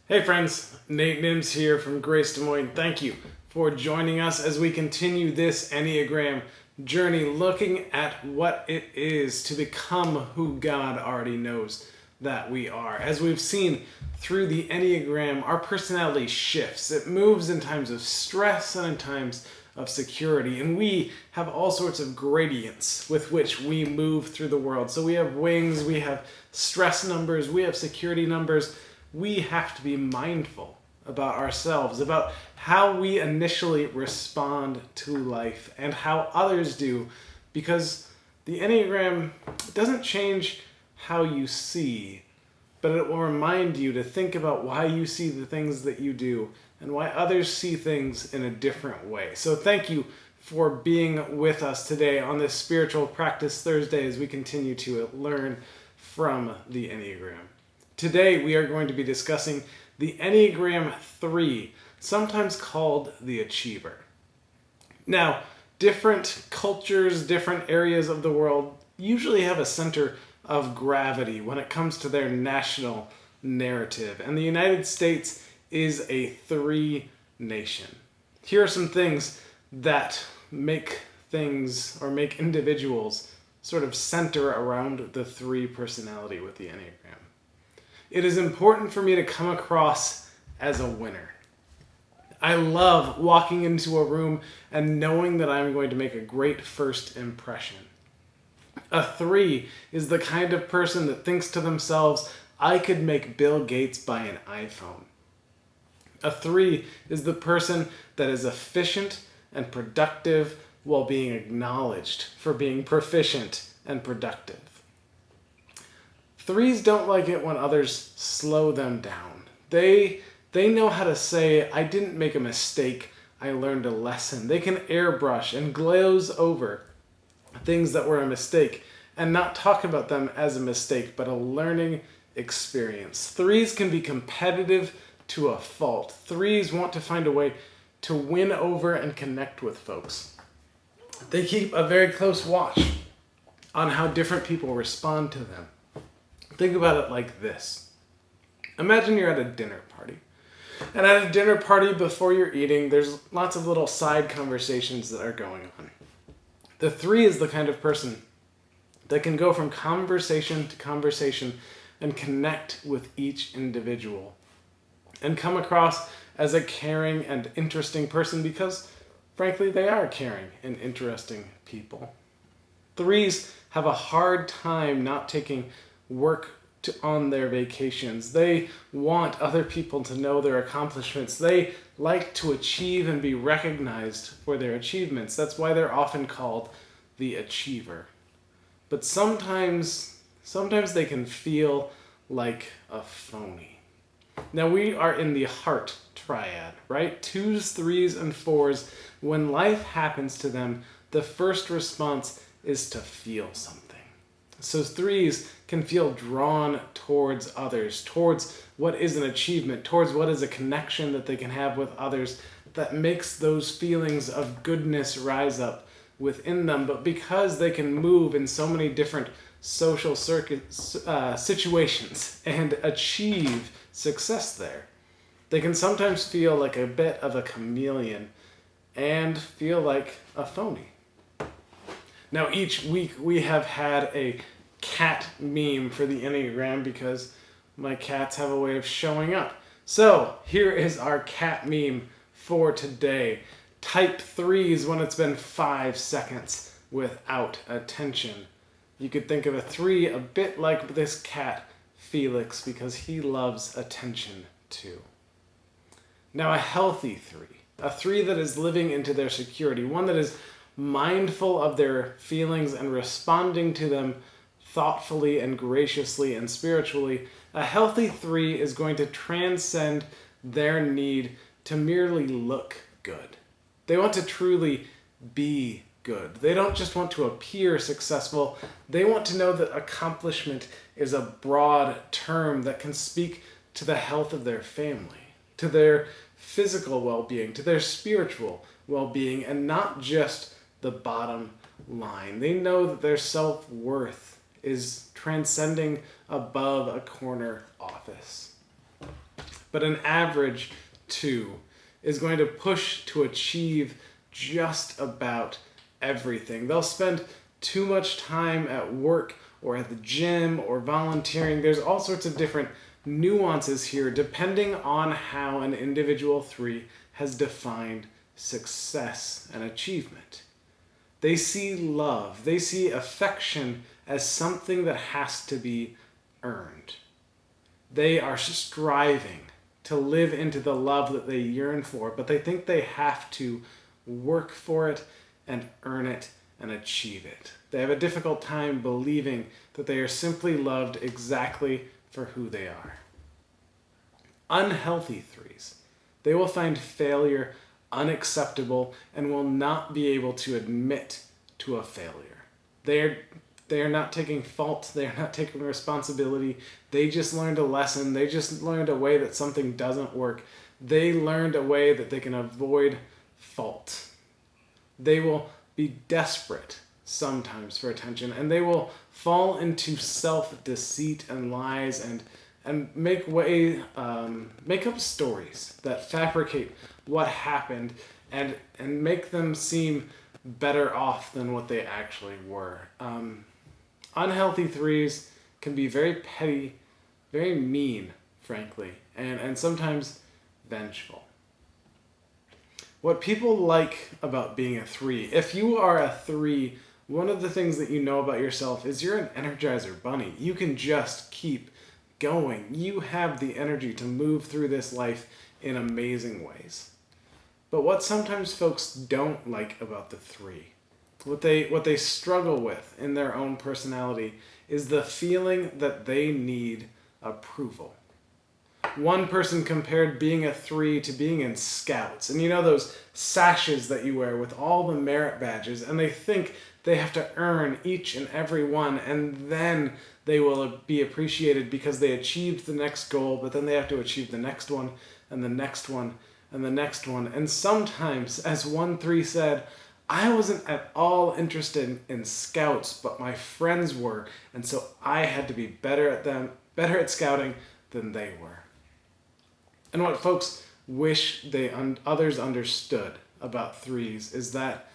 Hey friends, Nate Nims here from Grace Des Moines. Thank you for joining us as we continue this Enneagram journey, looking at what it is to become who God already knows that we are. As we've seen through the Enneagram, our personality shifts. It moves in times of stress and in times of security, and we have all sorts of gradients with which we move through the world. So we have wings, we have stress numbers, we have security numbers. We have to be mindful about ourselves, about how we initially respond to life and how others do, because the Enneagram doesn't change how you see, but it will remind you to think about why you see the things that you do and why others see things in a different way. So thank you for being with us today on this Spiritual Practice Thursday as we continue to learn from the Enneagram. Today we are going to be discussing the Enneagram 3, sometimes called the Achiever. Now, different cultures, different areas of the world usually have a center of gravity when it comes to their national narrative, and the United States is a 3 nation. Here are some things that make things or make individuals sort of center around the 3 personality with the Enneagram. It is important for me to come across as a winner. I love walking into a room and knowing that I'm going to make a great first impression. A 3 is the kind of person that thinks to themselves, I could make Bill Gates buy an iPhone. A 3 is the person that is efficient and productive while being acknowledged for being proficient and productive. 3s don't like it when others slow them down. They know how to say, I didn't make a mistake, I learned a lesson. They can airbrush and glaze over things that were a mistake and not talk about them as a mistake, but a learning experience. 3s can be competitive to a fault. 3s want to find a way to win over and connect with folks. They keep a very close watch on how different people respond to them. Think about it like this. Imagine you're at a dinner party. And at a dinner party, before you're eating, there's lots of little side conversations that are going on. The 3 is the kind of person that can go from conversation to conversation and connect with each individual and come across as a caring and interesting person because, frankly, they are caring and interesting people. 3s have a hard time not taking work on their vacations. They want other people to know their accomplishments. They like to achieve and be recognized for their achievements. That's why they're often called the Achiever. But sometimes they can feel like a phony. Now we are in the Heart Triad, right? 2s, 3s, and 4s. When life happens to them, the first response is to feel something. So 3s can feel drawn towards others, towards what is an achievement, towards what is a connection that they can have with others that makes those feelings of goodness rise up within them. But because they can move in so many different social situations and achieve success there, they can sometimes feel like a bit of a chameleon and feel like a phony. Now, each week we have had a cat meme for the Enneagram because my cats have a way of showing up. So here is our cat meme for today. Type 3s when it's been 5 seconds without attention. You could think of a 3 a bit like this cat, Felix, because he loves attention too. Now, a healthy 3, a 3 that is living into their security, one that is mindful of their feelings and responding to them thoughtfully and graciously and spiritually. A healthy 3 is going to transcend their need to merely look good. They want to truly be good. They don't just want to appear successful. They want to know that accomplishment is a broad term that can speak to the health of their family, to their physical well-being, to their spiritual well-being, and not just the bottom line. They know that their self-worth is transcending above a corner office. But an average 2 is going to push to achieve just about everything. They'll spend too much time at work or at the gym or volunteering. There's all sorts of different nuances here depending on how an individual 3 has defined success and achievement. They see love, they see affection as something that has to be earned. They are striving to live into the love that they yearn for, but they think they have to work for it and earn it and achieve it. They have a difficult time believing that they are simply loved exactly for who they are. Unhealthy 3s. They will find failure unacceptable and will not be able to admit to a failure. They are not taking fault. They are not taking responsibility. They just learned a lesson. They just learned a way that something doesn't work. They learned a way that they can avoid fault. They will be desperate sometimes for attention, and they will fall into self-deceit and lies and make up stories that fabricate what happened and make them seem better off than what they actually were. Unhealthy 3s can be very petty, very mean, frankly, and sometimes vengeful. What people like about being a 3, if you are a 3, one of the things that you know about yourself is you're an Energizer bunny. You can just keep going. You have the energy to move through this life in amazing ways. But what sometimes folks don't like about the 3, what they struggle with in their own personality, is the feeling that they need approval. One person compared being a 3 to being in Scouts. And you know those sashes that you wear with all the merit badges, and they think they have to earn each and every one, and then they will be appreciated because they achieved the next goal, but then they have to achieve the next one, and the next one, and the next one. And sometimes, as one 3 said, I wasn't at all interested in Scouts, but my friends were, and so I had to be better at scouting than they were. And what folks wish others understood about 3s is that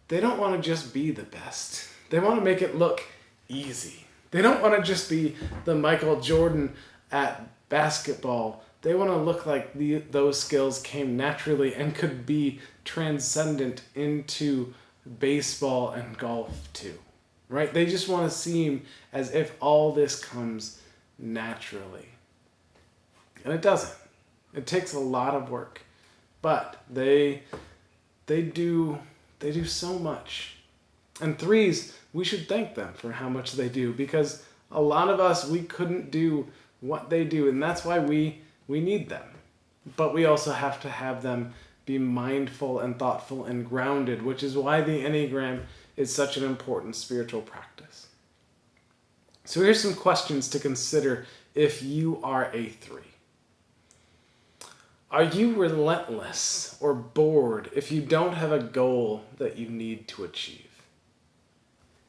they don't want to just be the best. They want to make it look easy. They don't want to just be the Michael Jordan at basketball. They want to look like those skills came naturally and could be transcendent into baseball and golf too, right? They just want to seem as if all this comes naturally. And it doesn't. It takes a lot of work, but they do so much. And 3s, we should thank them for how much they do, because a lot of us, we couldn't do what they do, and that's why we need them. But we also have to have them be mindful and thoughtful and grounded, which is why the Enneagram is such an important spiritual practice. So here's some questions to consider if you are a 3. Are you relentless or bored if you don't have a goal that you need to achieve?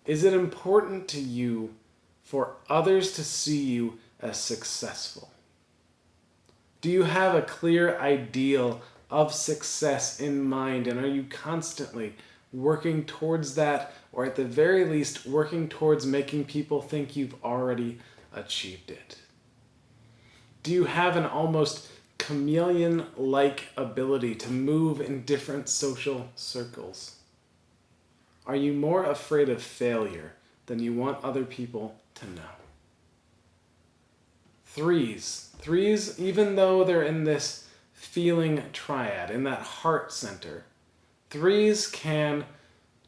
Is it important to you for others to see you as successful? Do you have a clear ideal of success in mind, and are you constantly working towards that, or at the very least working towards making people think you've already achieved it? Do you have an almost chameleon-like ability to move in different social circles? Are you more afraid of failure than you want other people to know? 3s, even though they're in this feeling triad, in that heart center, 3s can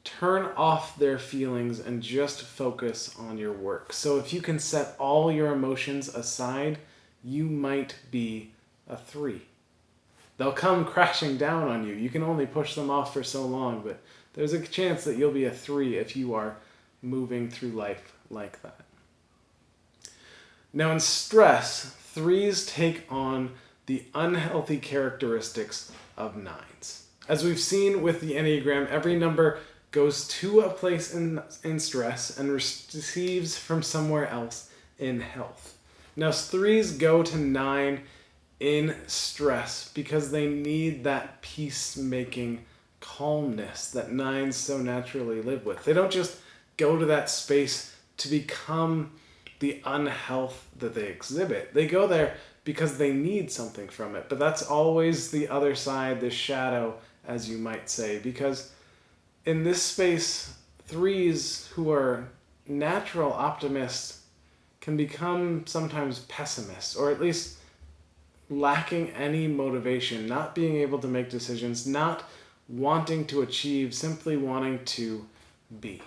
turn off their feelings and just focus on your work. So if you can set all your emotions aside, you might be a 3. They'll come crashing down on you. You can only push them off for so long, but there's a chance that you'll be a 3 if you are moving through life like that. Now in stress, 3s take on the unhealthy characteristics of 9s. As we've seen with the Enneagram, every number goes to a place in stress and receives from somewhere else in health. Now 3s go to 9 in stress because they need that peacemaking calmness that 9s so naturally live with. They don't just go to that space to become the unhealth that they exhibit. They go there because they need something from it. But that's always the other side, the shadow, as you might say, because in this space, 3s who are natural optimists can become sometimes pessimists, or at least lacking any motivation, not being able to make decisions, not wanting to achieve, simply wanting to be.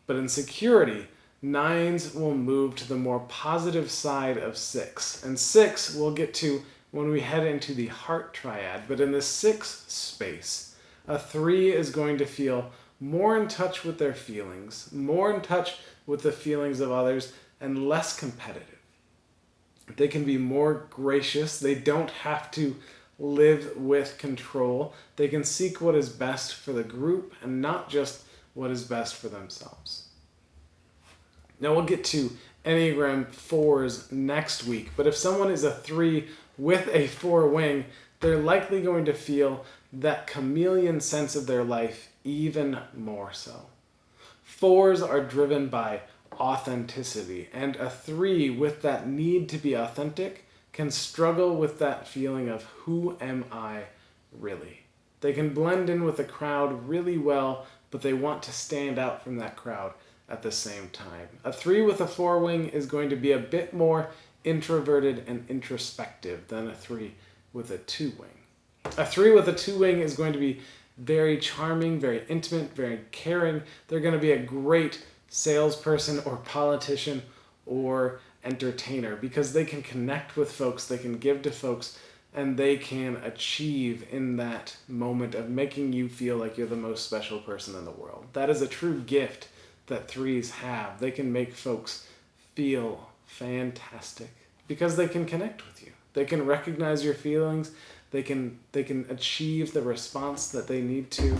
But in security, 9s will move to the more positive side of 6. And 6 we'll get to when we head into the Heart Triad. But in the 6 space, a 3 is going to feel more in touch with their feelings, more in touch with the feelings of others, and less competitive. They can be more gracious. They don't have to live with control. They can seek what is best for the group and not just what is best for themselves. Now we'll get to Enneagram 4s next week, but if someone is a 3 with a 4 wing, they're likely going to feel that chameleon sense of their life even more so. 4s are driven by authenticity, and a 3 with that need to be authentic can struggle with that feeling of who am I really? They can blend in with the crowd really well, but they want to stand out from that crowd at the same time. A 3 with a 4 wing is going to be a bit more introverted and introspective than a 3 with a 2 wing. A 3 with a 2 wing is going to be very charming, very intimate, very caring. They're going to be a great salesperson or politician or entertainer because they can connect with folks, they can give to folks, and they can achieve in that moment of making you feel like you're the most special person in the world. That is a true gift that 3s have. They can make folks feel fantastic because they can connect with you. They can recognize your feelings. They can achieve the response that they need to.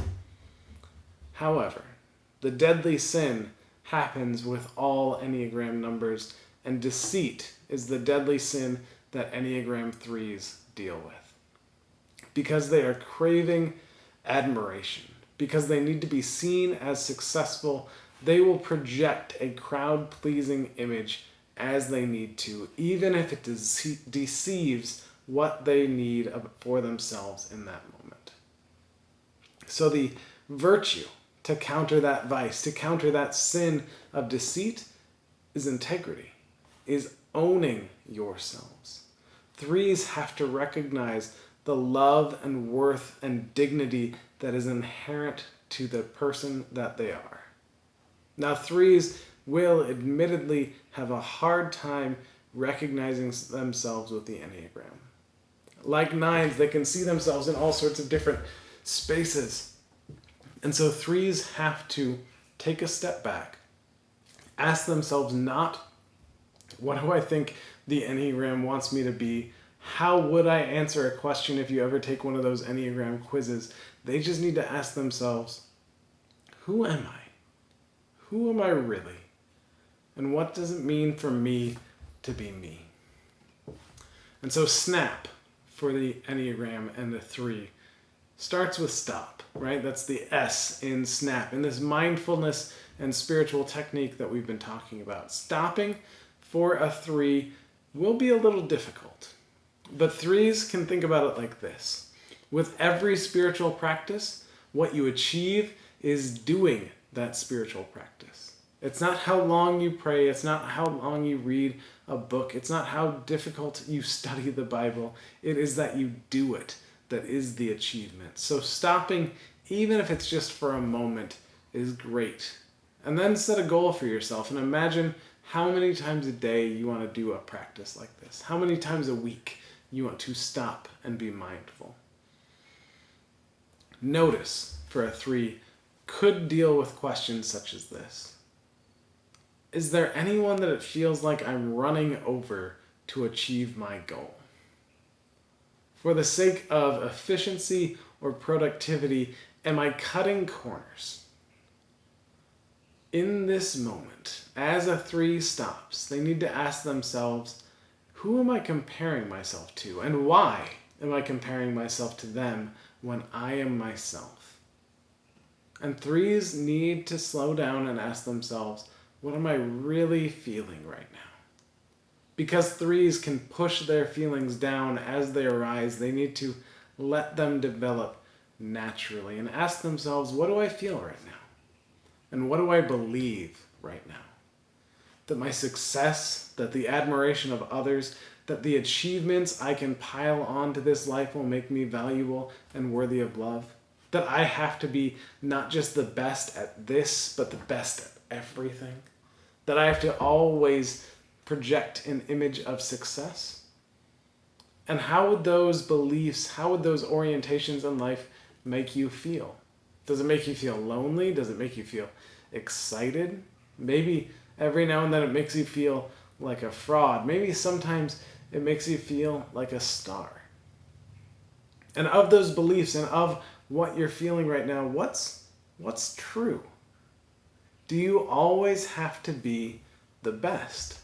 However, the deadly sin happens with all Enneagram numbers, and deceit is the deadly sin that Enneagram 3s deal with. Because they are craving admiration, because they need to be seen as successful, they will project a crowd-pleasing image as they need to, even if it deceives what they need for themselves in that moment. So the virtue to counter that vice, to counter that sin of deceit, is integrity, is owning yourselves. 3s have to recognize the love and worth and dignity that is inherent to the person that they are. Now 3s will admittedly have a hard time recognizing themselves with the Enneagram. Like 9s, they can see themselves in all sorts of different spaces. And so 3s have to take a step back, ask themselves not, what do I think the Enneagram wants me to be? How would I answer a question if you ever take one of those Enneagram quizzes? They just need to ask themselves, who am I? Who am I really? And what does it mean for me to be me? And so SNAP for the Enneagram and the 3 starts with stop, right? That's the S in SNAP, in this mindfulness and spiritual technique that we've been talking about. Stopping for a 3 will be a little difficult, but 3s can think about it like this. With every spiritual practice, what you achieve is doing that spiritual practice. It's not how long you pray, it's not how long you read a book, it's not how difficult you study the Bible, it is that you do it that is the achievement. So stopping, even if it's just for a moment, is great. And then set a goal for yourself and imagine how many times a day you want to do a practice like this. How many times a week You want to stop and be mindful. Notice, for a 3, could deal with questions such as this. Is there anyone that it feels like I'm running over to achieve my goal? For the sake of efficiency or productivity, am I cutting corners? In this moment, as a 3 stops, they need to ask themselves, who am I comparing myself to? And why am I comparing myself to them when I am myself? And 3s need to slow down and ask themselves, what am I really feeling right now? Because 3s can push their feelings down as they arise, they need to let them develop naturally and ask themselves, what do I feel right now? And what do I believe right now? That my success, that the admiration of others, that the achievements I can pile onto this life will make me valuable and worthy of love? That I have to be not just the best at this, but the best at everything? That I have to always project an image of success? And how would those beliefs, how would those orientations in life make you feel? Does it make you feel lonely? Does it make you feel excited? Maybe every now and then it makes you feel like a fraud. Maybe sometimes it makes you feel like a star. And of those beliefs and of what you're feeling right now, what's true? Do you always have to be the best?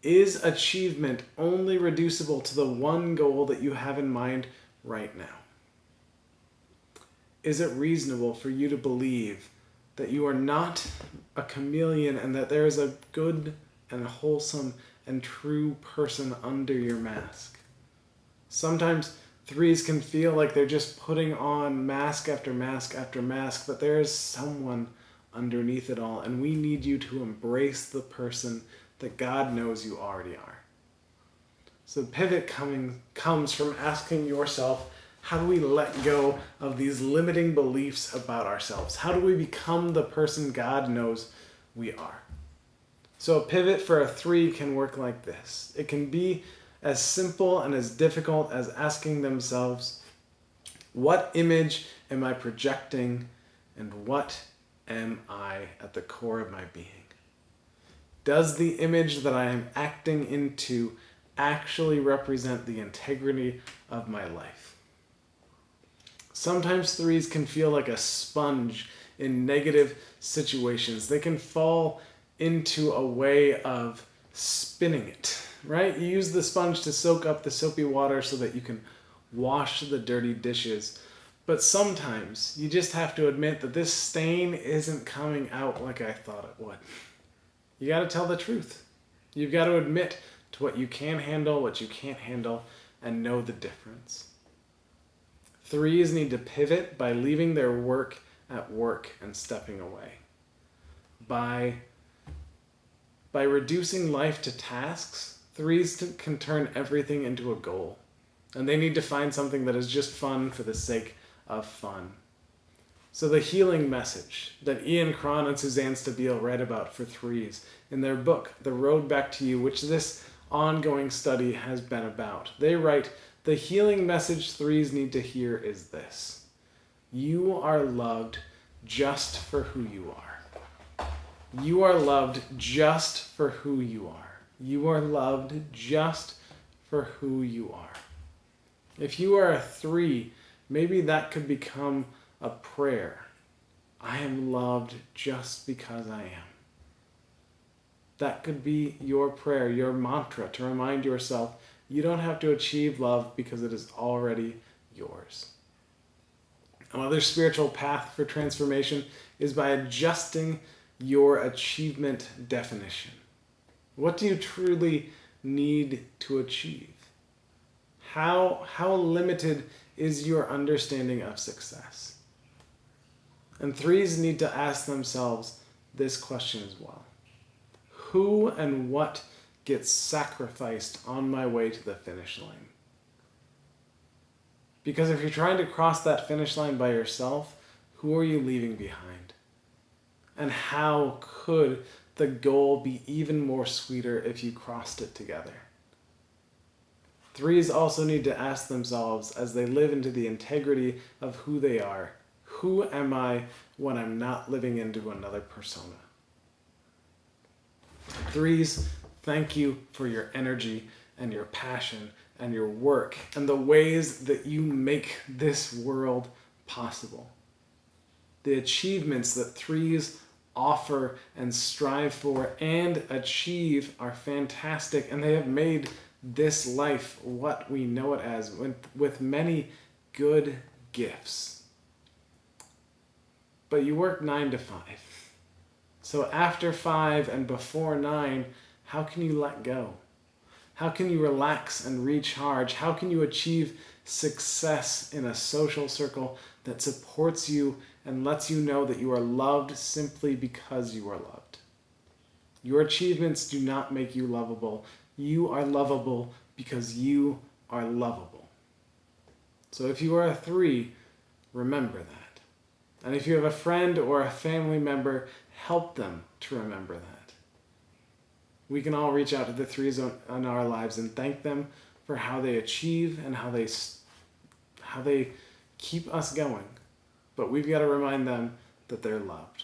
Is achievement only reducible to the one goal that you have in mind right now? Is it reasonable for you to believe that you are not a chameleon and that there is a good and wholesome and true person under your mask? Sometimes 3s can feel like they're just putting on mask after mask after mask, but there is someone underneath it all, and we need you to embrace the person that God knows you already are. So the pivot comes from asking yourself, how do we let go of these limiting beliefs about ourselves? How do we become the person God knows we are? So a pivot for a 3 can work like this. It can be as simple and as difficult as asking themselves, what image am I projecting and what am I at the core of my being? Does the image that I am acting into actually represent the integrity of my life? Sometimes 3s can feel like a sponge in negative situations. They can fall into a way of spinning it, right? You use the sponge to soak up the soapy water so that you can wash the dirty dishes. But sometimes you just have to admit that this stain isn't coming out like I thought it would. You got to tell the truth. You've got to admit to what you can handle, what you can't handle, and know the difference. 3s need to pivot by leaving their work at work and stepping away. By reducing life to tasks, 3s can turn everything into a goal. And they need to find something that is just fun for the sake of fun. So the healing message that Ian Cron and Suzanne Stabile write about for 3s in their book, The Road Back to You, which this ongoing study has been about. They write, the healing message 3s need to hear is this: you are loved just for who you are. You are loved just for who you are. You are loved just for who you are. If you are a 3, maybe that could become a prayer. I am loved just because I am. That could be your prayer, your mantra, to remind yourself you don't have to achieve love because it is already yours. Another spiritual path for transformation is by adjusting your achievement definition. What do you truly need to achieve? How limited is your understanding of success? And 3s need to ask themselves this question as well. Who and what gets sacrificed on my way to the finish line? Because if you're trying to cross that finish line by yourself, who are you leaving behind? And how could the goal be even more sweeter if you crossed it together? Threes also need to ask themselves as they live into the integrity of who they are, who am I when I'm not living into another persona? Threes, thank you for your energy and your passion and your work and the ways that you make this world possible. The achievements that threes offer and strive for and achieve are fantastic, and they have made this life what we know it as, with many good gifts. But you work 9 to 5. So after 5 and before 9, how can you let go? How can you relax and recharge? How can you achieve success in a social circle that supports you and lets you know that you are loved simply because you are loved? Your achievements do not make you lovable. You are lovable because you are lovable. So if you are a 3, remember that. And if you have a friend or a family member, help them to remember that. We can all reach out to the 3s in our lives and thank them for how they achieve and how they keep us going. But we've got to remind them that they're loved.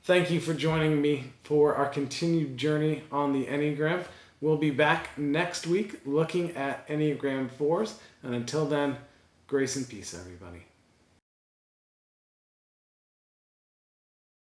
Thank you for joining me for our continued journey on the Enneagram. We'll be back next week looking at Enneagram 4s. And until then, grace and peace, everybody.